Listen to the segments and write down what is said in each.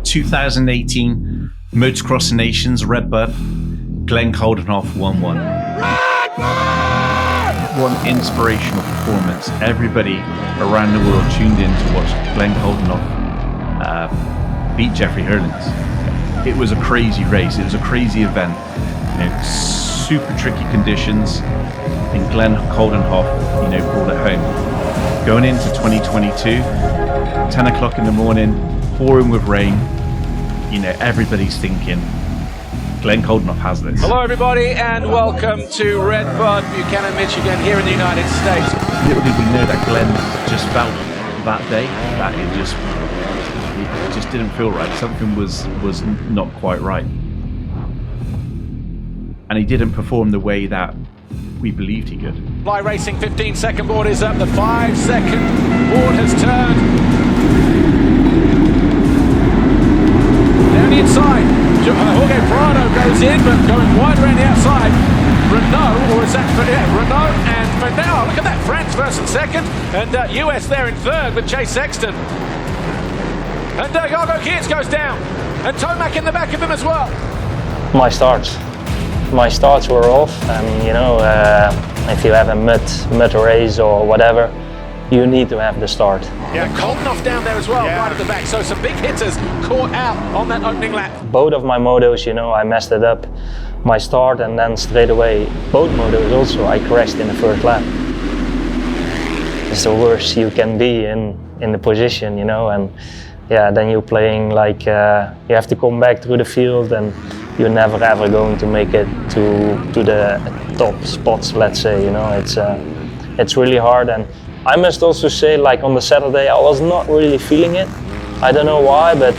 2018 Motocross of Nations RedBud, Glenn Coldenhoff won one. One inspirational performance. Everybody around the world tuned in to watch Glenn Coldenhoff beat Jeffrey Herlings. It was a crazy race. It was a crazy event. Super tricky conditions, and Glenn Coldenhoff, brought it home. Going into 2022, 10 o'clock in the morning, pouring with rain. Everybody's thinking, Glenn Coldenhoff has this. Hello everybody and welcome to RedBud, Buchanan, Michigan, here in the United States. Little did we know that Glenn just felt that day that it just didn't feel right. Something was not quite right. And he didn't perform the way that we believed he could. Fly Racing 15-second board is up, the 5-second board has turned. Down the inside, Jorge Prado goes in, but going wide around the outside. Renault, or is that, Renault and Fernell, look at that, France first and second, and US there in third with Chase Sexton. And Jago Geerts goes down, and Tomac in the back of him as well. My starts were off. I mean, if you have a mud race or whatever, you need to have the start. Yeah, Coldenhoff down there as well, right at the back. So some big hitters caught out on that opening lap. Both of my motos, I messed it up. My start, and then straight away, both motos also, I crashed in the first lap. It's the worst you can be in the position, and yeah, then you're playing like you have to come back through the field, and you're never ever going to make it to the top spots, let's say. It's really hard. And I must also say, like on the Saturday, I was not really feeling it. I don't know why, but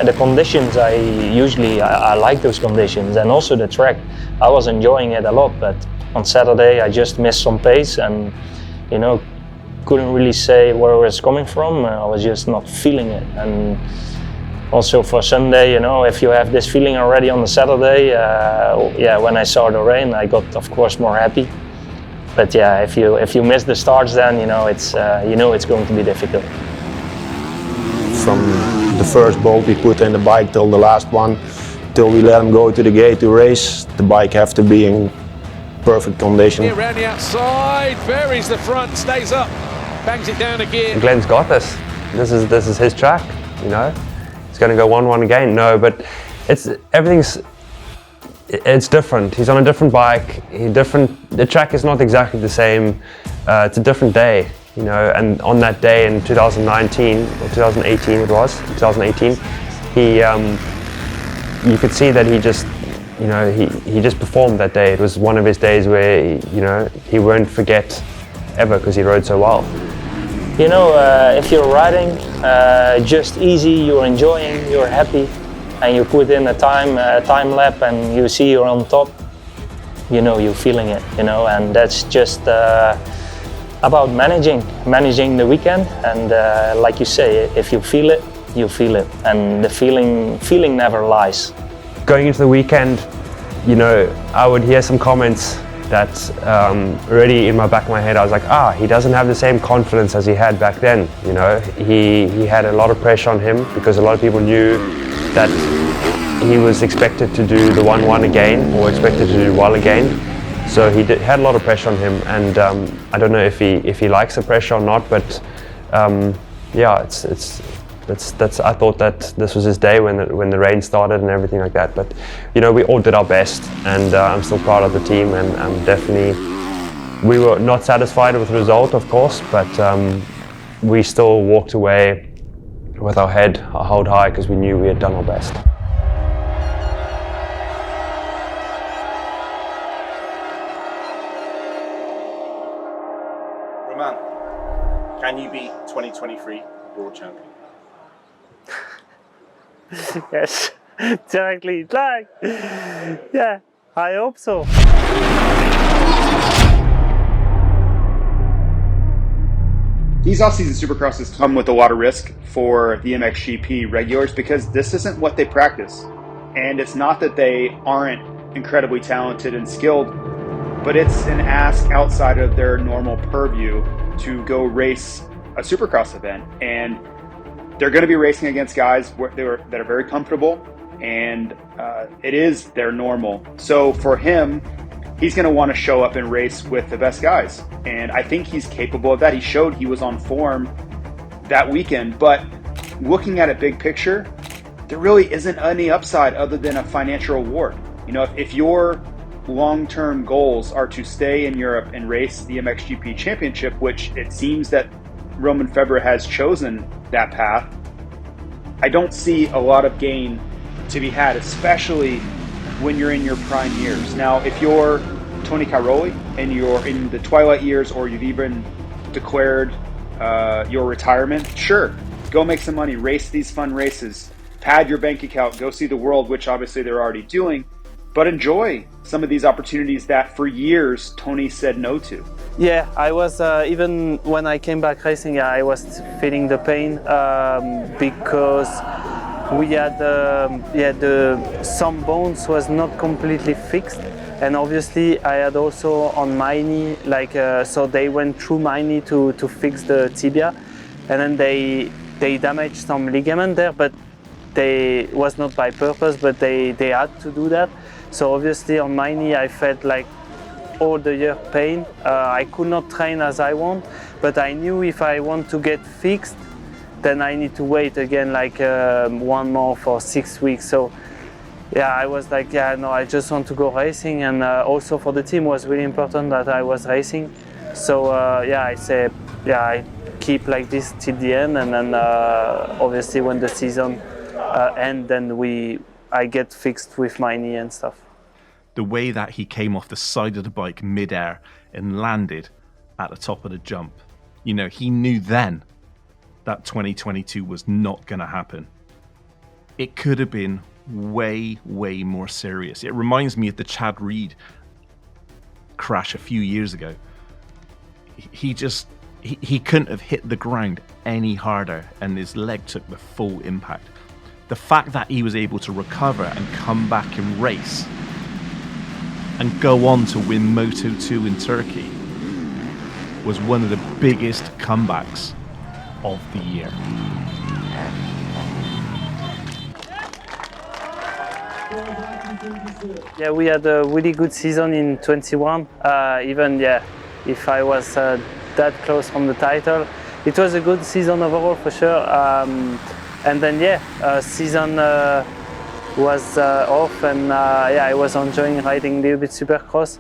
the conditions, I like those conditions, and also the track, I was enjoying it a lot. But on Saturday, I just missed some pace, and couldn't really say where it was coming from. I was just not feeling it. And also for Sunday, if you have this feeling already on the Saturday, when I saw the rain, I got, of course, more happy. But yeah, if you miss the starts, then it's going to be difficult. From the first bolt we put in the bike till the last one, till we let him go to the gate to race, the bike have to be in perfect condition. Here around the outside, buries the front, stays up, bangs it down again. Glenn's got this. This is his track. He's going to go 1-1 again. No, but it's different. He's on a different bike. The track is not exactly the same. It's a different day, And on that day in 2019 or 2018, it was 2018. You could see that he just, he just performed that day. It was one of his days where he won't forget ever because he rode so well. If you're riding just easy, you're enjoying, you're happy, and you put in a time lap and you see you're on top, you're feeling it, and that's just about managing the weekend. And like you say, if you feel it, you feel it, and the feeling never lies. Going into the weekend, I would hear some comments that already in my back of my head, I was like, he doesn't have the same confidence as he had back then. He had a lot of pressure on him because a lot of people knew that he was expected to do the 1-1 again, or expected to do well again. So he had a lot of pressure on him, and I don't know if he likes the pressure or not, but I thought that this was his day when the rain started and everything like that. But we all did our best, and I'm still proud of the team, and we were not satisfied with the result, of course, but we still walked away with our head held high because we knew we had done our best. Romain, can you be 2023 World Champion? Yes, exactly. Yeah, I hope so. These off-season supercrosses come with a lot of risk for the MXGP regulars because this isn't what they practice. And it's not that they aren't incredibly talented and skilled, but it's an ask outside of their normal purview to go race a supercross event. And they're going to be racing against guys that are very comfortable, and it is their normal. So for him, he's going to want to show up and race with the best guys, and I think he's capable of that. He showed he was on form that weekend, but looking at it big picture, there really isn't any upside other than a financial reward. You know, if your long-term goals are to stay in Europe and race the MXGP Championship, which it seems that Romain Febvre has chosen that path, I don't see a lot of gain to be had, especially when you're in your prime years. Now, if you're Tony Cairoli and you're in the twilight years, or you've even declared your retirement, sure, go make some money, race these fun races, pad your bank account, go see the world, which obviously they're already doing, but enjoy some of these opportunities that for years Tony said no to. Yeah, I was, even when I came back racing, I was feeling the pain because we had, some bones was not completely fixed. And obviously I had also on my knee, so they went through my knee to fix the tibia. And then they damaged some ligament there, but they was not by purpose, but they had to do that. So obviously on my knee I felt like all the year pain. I could not train as I want, but I knew if I want to get fixed, then I need to wait again one more for 6 weeks. So yeah, I was like, yeah, no, I just want to go racing, and also for the team was really important that I was racing. So I said, I keep like this till the end, and then obviously when the season ends, then I get fixed with my knee and stuff. The way that he came off the side of the bike mid-air and landed at the top of the jump, you know, he knew then that 2022 was not going to happen. It could have been way more serious. It reminds me of the Chad Reed crash a few years ago. He couldn't have hit the ground any harder, and his leg took the full impact. The fact that he was able to recover and come back and race and go on to win Moto2 in Turkey was one of the biggest comebacks of the year. Yeah, we had a really good season in 21. If I was that close from the title, it was a good season overall for sure. And then season was off, and I was enjoying riding a little bit Supercross,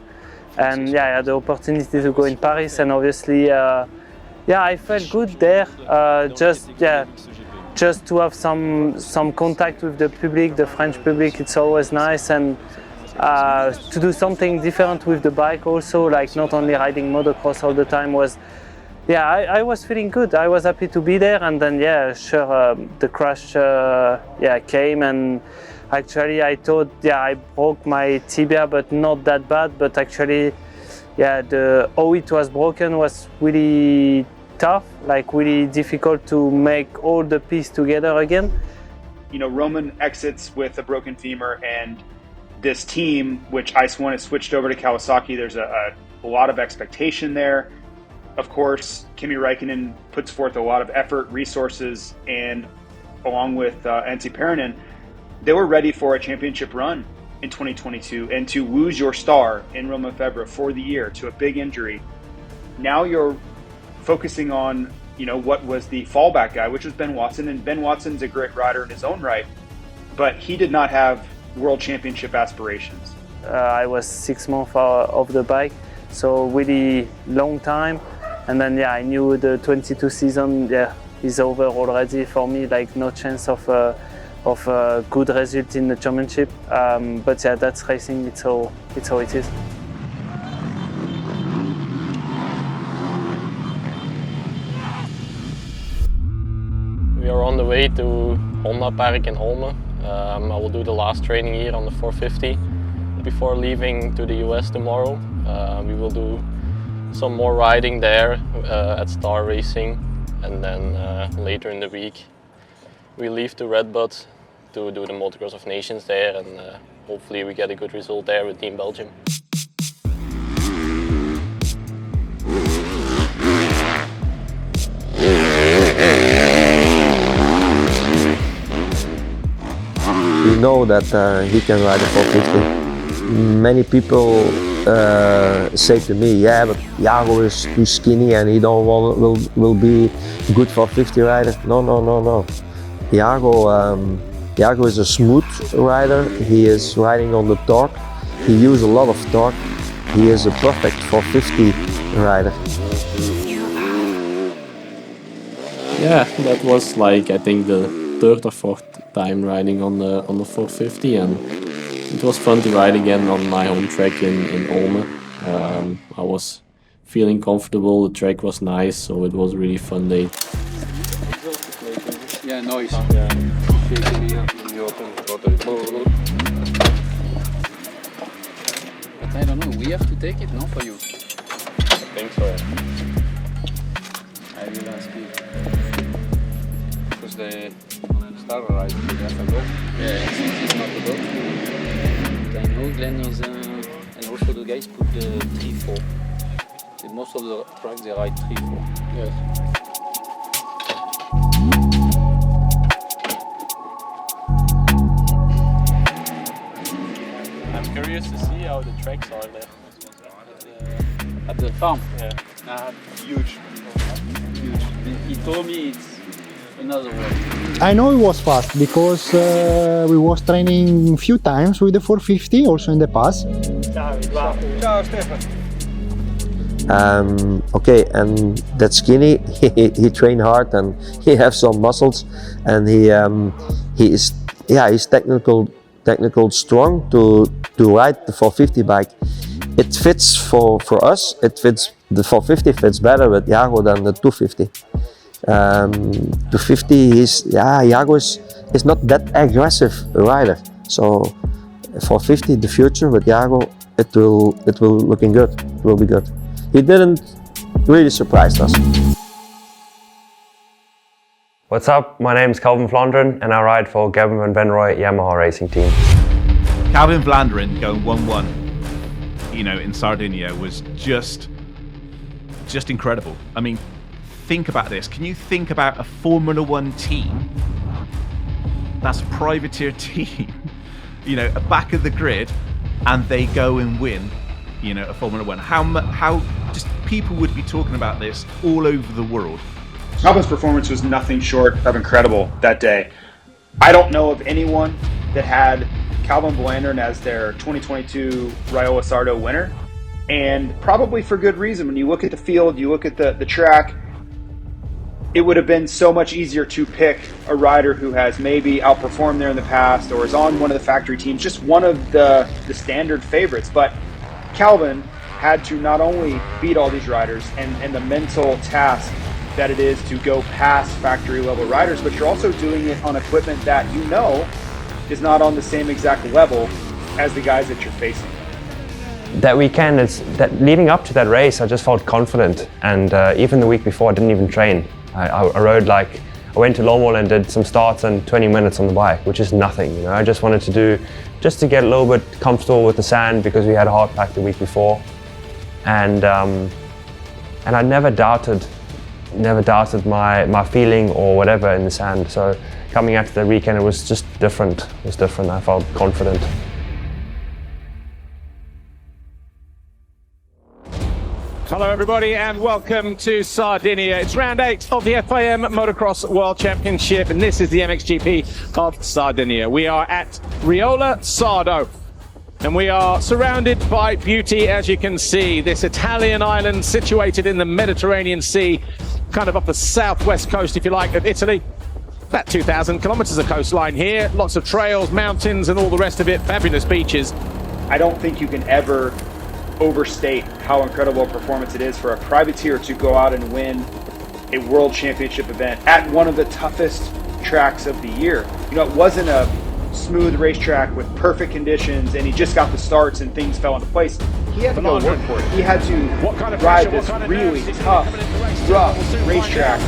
and I had the opportunity to go in Paris, and obviously I felt good there. Just to have some contact with the public, the French public, it's always nice, and to do something different with the bike also, like not only riding motocross all the time was. I was feeling good. I was happy to be there, and then the crash came, and actually I thought I broke my tibia, but not that bad. But actually, how it was broken was really tough, like really difficult to make all the pieces together again. You know, Romain exits with a broken femur, and this team, which ICE1 has switched over to Kawasaki, there's a lot of expectation there. Of course, Kimi Räikkönen puts forth a lot of effort, resources, and along with Antti Päärinen, they were ready for a championship run in 2022. And to lose your star in Romain Febvre for the year to a big injury, now you're focusing on, you know, what was the fallback guy, which was Ben Watson. And Ben Watson's a great rider in his own right, but he did not have world championship aspirations. I was 6 months off the bike, so really long time. And then I knew the 22 season is over already for me, like no chance of a good result in the championship. But that's racing, it's how it is. We are on the way to Honda Park in Holme. I will do the last training here on the 450. Before leaving to the US tomorrow, we will do some more riding there at Star Racing, and then later in the week we leave to RedBud to do the Motocross of Nations there, and hopefully we get a good result there with Team Belgium. know that he can ride a 450. Many people say to me, yeah, but Jago is too skinny and he don't will be good 450 rider. No. Jago is a smooth rider. He is riding on the torque. He uses a lot of torque. He is a perfect 450 rider. Yeah, that was like I think the third or fourth time riding on the 450, and it was fun to ride again on my home track in Ulm. I was feeling comfortable. The track was nice, so it was a really fun day. Yeah, noise. But I don't know, we have to take it, no, for you? I think so, yeah. I will ask you. Because the starter ride, they have a dog. Yeah, it's not a dog. But I know Glenn is, and also the guys put the 3-4. Most of the tracks they ride 3-4. Yes. Curious to see how the tracks are there. At the farm? Yeah. Huge. He told me it's another world. I know it was fast because we was training a few times with the 450 also in the past. Ciao, Stefan. Okay, and that skinny, he trained hard and he has some muscles, and he's technical strong to ride the 450 bike. It fits for us. It fits, the 450 fits better with Jago than the 250. 250 Jago is not that aggressive rider. So 450 the future with Jago, it will looking good. It will be good. He didn't really surprise us. What's up? My name is Calvin Vlaanderen and I ride for Calvin Vlaanderen Yamaha Racing Team. Calvin Vlaanderen going 1-1, in Sardinia was just incredible. I mean, think about this. Can you think about a Formula One team? That's a privateer team, a back of the grid, and they go and win, a Formula One. How just people would be talking about this all over the world. Calvin's performance was nothing short of incredible that day. I don't know of anyone that had Calvin Vlaanderen as their 2022 Raiola Sardo winner, and probably for good reason. When you look at the field, you look at the track, it would have been so much easier to pick a rider who has maybe outperformed there in the past or is on one of the factory teams, just one of the standard favorites. But Calvin had to not only beat all these riders and the mental task that it is to go past factory level riders, but you're also doing it on equipment that is not on the same exact level as the guys that you're facing. That weekend, leading up to that race, I just felt confident, and even the week before I didn't even train. I rode I went to Longwall and did some starts and 20 minutes on the bike, which is nothing. I just wanted to do, just to get a little bit comfortable with the sand because we had a hard pack the week before, and I never doubted my feeling or whatever in the sand. So coming after the weekend, it was just different. It was different. I felt confident. Hello everybody and welcome to Sardinia. It's round 8 of the FIM Motocross World Championship, and this is the MXGP of Sardinia. We are at Raiola Sardo and we are surrounded by beauty, as you can see. This Italian island situated in the Mediterranean Sea, kind of up the southwest coast, if you like, of Italy. About 2,000 kilometers of coastline here, lots of trails, mountains and all the rest of it, fabulous beaches. I don't think you can ever overstate how incredible a performance it is for a privateer to go out and win a world championship event at one of the toughest tracks of the year. It wasn't a smooth racetrack with perfect conditions and he just got the starts and things fell into place. He had to go work for it. He had to ride this really tough, rough racetrack.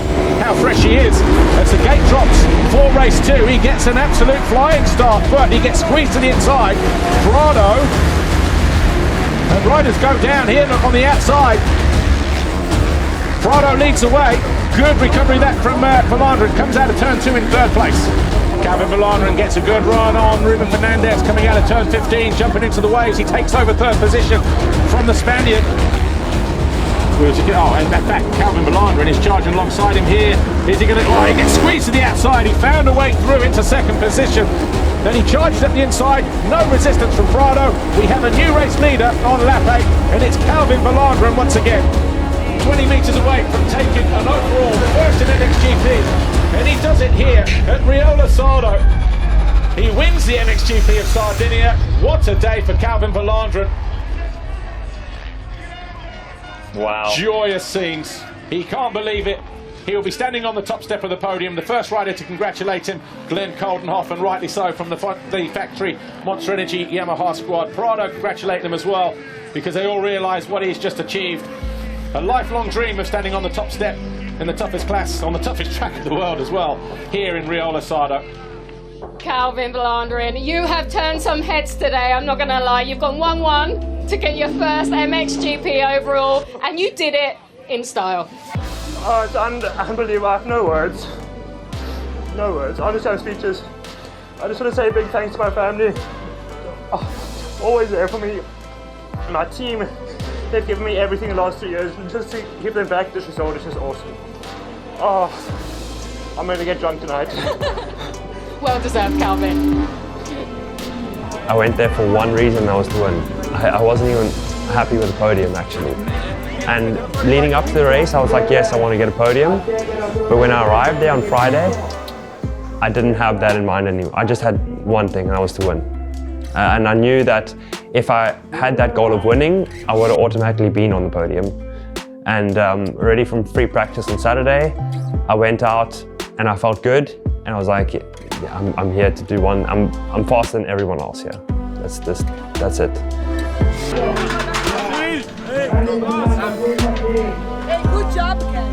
How fresh he is. As the gate drops for race 2, he gets an absolute flying start, but he gets squeezed to the inside. Prado, and riders go down here on the outside. Prado leads the way. Good recovery that from Vlaanderen. Comes out of turn 2 in 3rd place. Calvin Vlaanderen gets a good run on Romain Febvre coming out of turn 15, jumping into the waves. He takes over third position from the Spaniard. Oh, and in fact, Calvin Vlaanderen is charging alongside him here. Is he going to... Oh, he gets squeezed to the outside. He found a way through into second position. Then he charges up the inside. No resistance from Prado. We have a new race leader on lap 8, and it's Calvin Vlaanderen once again. 20 metres away from taking an overall first in MXGP. And he does it here at Riola Sardo. He wins the MXGP of Sardinia. What a day for Calvin Vlaanderen. Wow. Joyous scenes. He can't believe it. He'll be standing on the top step of the podium. The first rider to congratulate him, Glenn Coldenhoff, and rightly so, from the factory Monster Energy Yamaha squad. Prado congratulate them as well, because they all realise what he's just achieved. A lifelong dream of standing on the top step in the toughest class, on the toughest track in the world as well, here in Riola Sardo. Calvin Vlaanderen, you have turned some heads today, I'm not going to lie. You've gone 1-1 to get your first MXGP overall, and you did it in style. Oh, it's unbelievable. I have no words. No words. Honestly, I'm speechless. I just want to say a big thanks to my family. Oh, always there for me. My team, they've given me everything the last 3 years. And just to give them back this result is just awesome. Oh, I'm going to get drunk tonight. Well deserved, Calvin. I went there for one reason, that was to win. I wasn't even happy with the podium, actually. And leading up to the race, I was like, yes, I want to get a podium. But when I arrived there on Friday, I didn't have that in mind anymore. I just had one thing, and that was to win. And I knew that if I had that goal of winning, I would have automatically been on the podium. And already from free practice on Saturday, I went out and I felt good. And I was like, yeah, I'm here to do one. I'm faster than everyone else here. That's it. Hey, good job, Ken.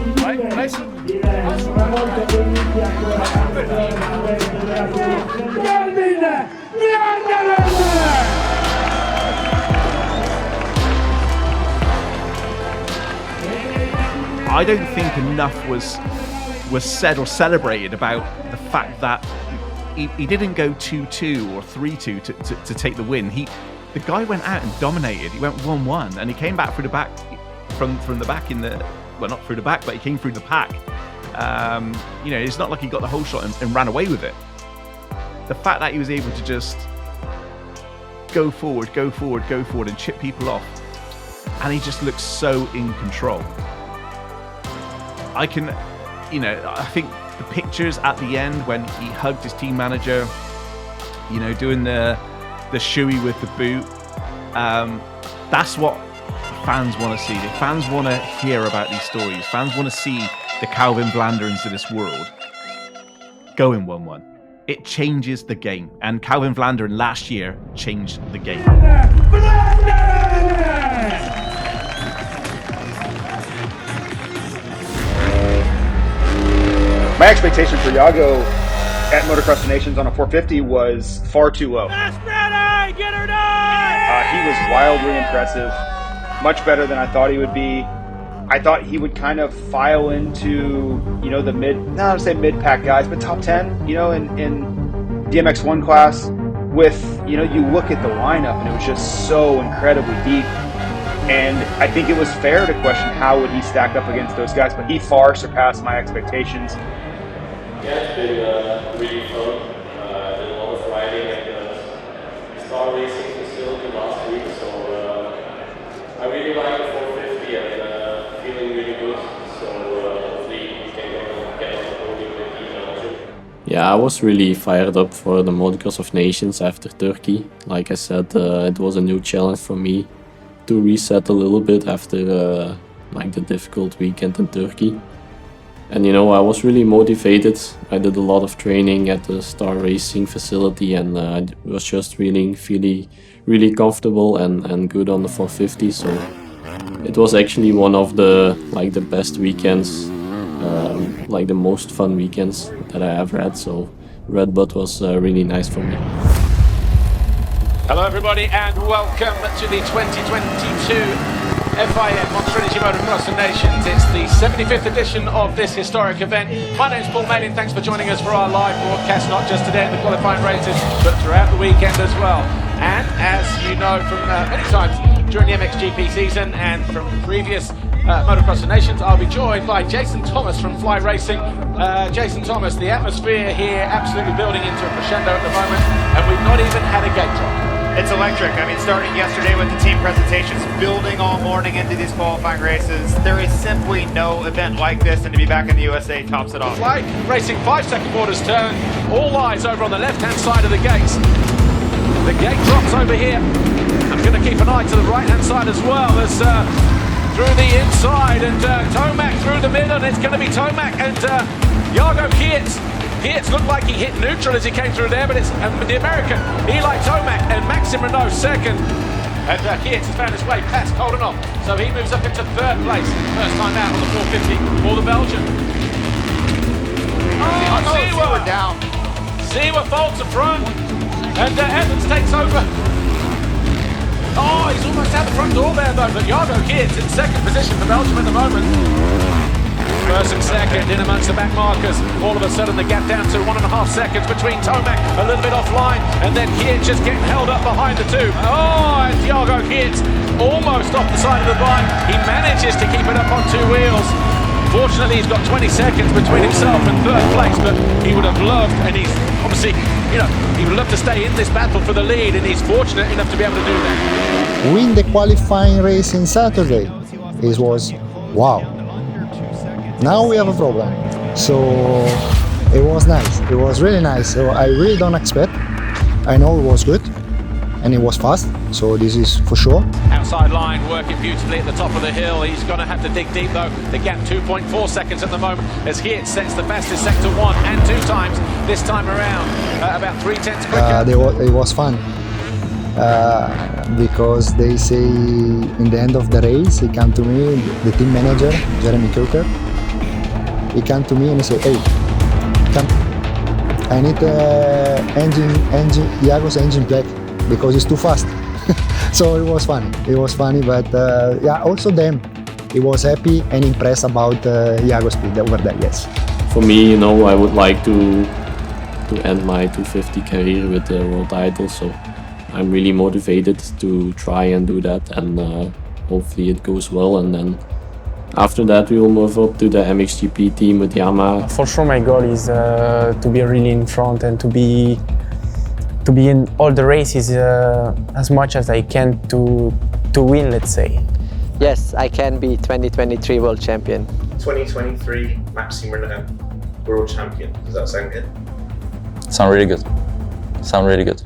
I don't think enough was said or celebrated about the fact that he didn't go 2-2 or 3-2 to take the win. The guy went out and dominated. He went 1-1, and he came back through the back, from the back in the, well, not through the back, but he came through the pack. You know, it's not like he got the whole shot and ran away with it. The fact that he was able to just go forward, and chip people off, and he just looks so in control. I think the pictures at the end when he hugged his team manager, you know, doing the shoey with the boot, that's what fans want to see. The fans want to hear about these stories. Fans want to see the Calvin Vlaanderens of this world going 1-1. It changes the game, and Calvin Vlaanderen last year changed the game. My expectation for Jago at Motocross of Nations on a 450 was far too low. He was wildly impressive, much better than I thought he would be. I thought he would kind of file into, you know, the not to say mid-pack guys, but top 10, you know, in the MXoN class. With, you know, you look at the lineup and it was just so incredibly deep. And I think it was fair to question how would he stack up against those guys, but he far surpassed my expectations. Yeah, it's been really fun. I did a lot of riding at the Star Racing facility last week, so I really like the 450 and feeling really good. So hopefully we can get on the podium with Ian also. Yeah, I was really fired up for the Motocross of Nations after Turkey. Like I said, it was a new challenge for me to reset a little bit after like the difficult weekend in Turkey. And you know, I was really motivated. I did a lot of training at the Star Racing facility, and I was just feeling really comfortable and good on the 450. So it was actually one of the best weekends, like the most fun weekends that I ever had. So RedBud was really nice for me. Hello everybody and welcome to the 2022 FIM, Monster Energy Motocross of Nations. It's the 75th edition of this historic event. My name's Paul Malin. Thanks for joining us for our live broadcast, not just today at the qualifying races, but throughout the weekend as well. And as you know from many times during the MXGP season and from previous Motocross of Nations, I'll be joined by Jason Thomas from Fly Racing. Jason Thomas, the atmosphere here absolutely building into a crescendo at the moment, and we've not even had a gate drop. It's electric. I mean, starting yesterday with the team presentations, building all morning into these qualifying races. There is simply no event like this, and to be back in the USA tops it off. Fly Racing 5-second quarters turn. All eyes over on the left-hand side of the gates. The gate drops over here. I'm going to keep an eye to the right-hand side as well as through the inside, and Tomac through the middle, and it's going to be Tomac and Jago Geerts. Geerts looked like he hit neutral as he came through there, but it's the American, Eli Tomac and Maxime Renault second. And Geerts has found his way past Coldenhoff, so he moves up into third place. First time out on the 450 for the Belgian. Oh, Seawer down. Seawer folds the front, and Evans takes over. Oh, he's almost out the front door there though, but Jago Geerts in second position for Belgium at the moment. First and second in amongst the back markers. All of a sudden the gap down to 1.5 seconds between Tomac, a little bit offline, and then Geerts just getting held up behind the two. Oh, and Jago Geerts almost off the side of the bike. He manages to keep it up on two wheels. Fortunately, he's got 20 seconds between himself and third place, but he would have loved, and he's obviously, you know, he would love to stay in this battle for the lead, and he's fortunate enough to be able to do that. Win the qualifying race in Saturday. It was wow. Now we have a problem. So it was nice. It was really nice. So I really don't expect. I know it was good and it was fast. So this is for sure. Outside line working beautifully at the top of the hill. He's going to have to dig deep though. The gap 2.4 seconds at the moment as Geerts sets the fastest sector 1 and 2 times this time around. About 3/10 quicker. It was fun. Because they say in the end of the race, he came to me, the team manager, Jeremy Coker. He came to me and he said, "Hey, come, I need Jago's engine black because it's too fast." So it was funny. It was funny, but yeah, also them. He was happy and impressed about Jago's speed over there. Yes. For me, you know, I would like to end my 250 career with the world title. So I'm really motivated to try and do that, and hopefully it goes well, and then after that we will move up to the MXGP team with Yamaha. For sure my goal is to be really in front and to be in all the races as much as I can to win, let's say. Yes, I can be 2023 world champion. 2023 Maxime Renault world champion. Does that sound good? Sound really good.